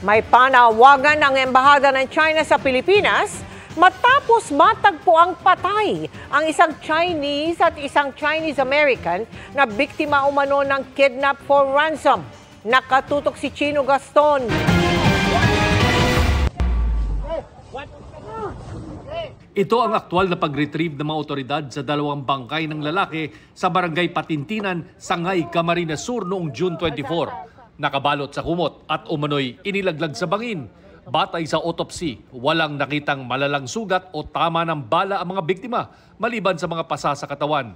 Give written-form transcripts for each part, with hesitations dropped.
May panawagan ng Embahada ng China sa Pilipinas matapos matagpo ang patay ang isang Chinese at isang Chinese-American na biktima umano ng kidnap for ransom. Nakatutok si Chino Gaston. Ito ang aktwal na pag-retrieve ng mga otoridad sa dalawang bangkay ng lalaki sa barangay Patintinan, Sangay, Camarines Sur noong June 24. Nakabalot sa kumot at umano'y inilaglag sa bangin. Batay sa autopsy, walang nakitang malalang sugat o tama ng bala ang mga biktima maliban sa mga pasa sa katawan.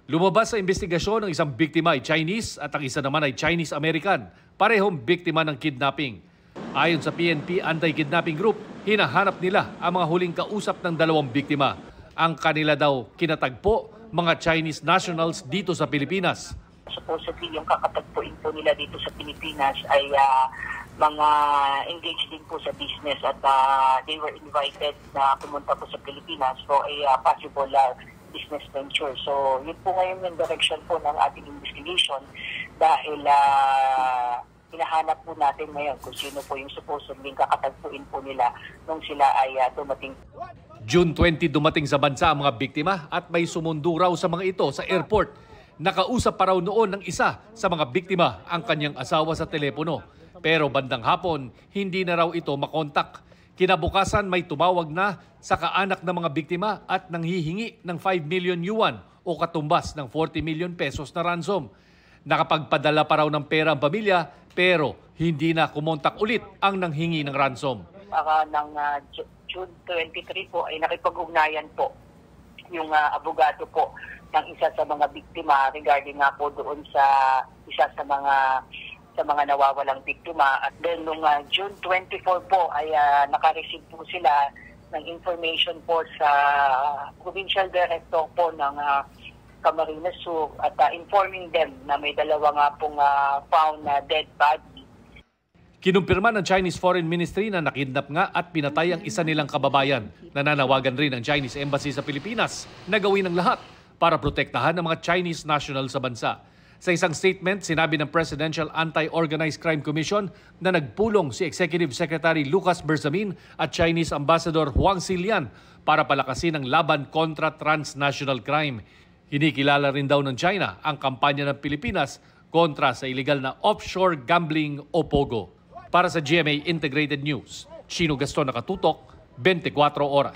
Lumabas sa investigasyon ang isang biktima ay Chinese at ang isa naman ay Chinese-American, parehong biktima ng kidnapping. Ayon sa PNP Anti-Kidnapping Group, hinahanap nila ang mga huling kausap ng dalawang biktima. Ang kanila daw kinatagpo, mga Chinese nationals dito sa Pilipinas. Supposedly, yung kakatagpuin po nila dito sa Pilipinas ay mga engaged din po sa business at they were invited na pumunta po sa Pilipinas for a possible business venture. So, yun po ngayon yung direction po ng ating investigation dahil hinahanap po natin ngayon kung sino po yung supposedly kakatagpuin po nila nung sila ay dumating. June 20 dumating sa bansa ang mga biktima at may sumundo raw sa mga ito sa airport. Nakausap pa raw noon ng isa sa mga biktima ang kanyang asawa sa telepono. Pero bandang hapon, hindi na raw ito makontak. Kinabukasan may tumawag na sa kaanak ng mga biktima at nanghihingi ng 5 million yuan o katumbas ng 40 million pesos na ransom. Nakapagpadala pa raw ng pera ang pamilya pero hindi na kumontak ulit ang nanghingi ng ransom. Ng June 23 po ay nakipag-ugnayan po yung abogado po ng isa sa mga biktima regarding nga po doon sa isa sa mga nawawalang biktima. At then nung June 24 po ay naka-receive po sila ng information po sa provincial director po ng Camarines Sur at informing them na may dalawa nga pong found dead body. Kinumpirma ng Chinese Foreign Ministry na nakidnap nga at pinatay ang isa nilang kababayan. Nananawagan rin ang Chinese Embassy sa Pilipinas na gawin ang lahat para protektahan ang mga Chinese national sa bansa. Sa isang statement, sinabi ng Presidential Anti-Organized Crime Commission na nagpulong si Executive Secretary Lucas Bersamin at Chinese Ambassador Huang Xilian para palakasin ang laban kontra transnational crime. Hinikilala rin daw ng China ang kampanya ng Pilipinas kontra sa illegal na offshore gambling o POGO. Para sa GMA Integrated News, Chino Gaston, nakatutok, 24 oras.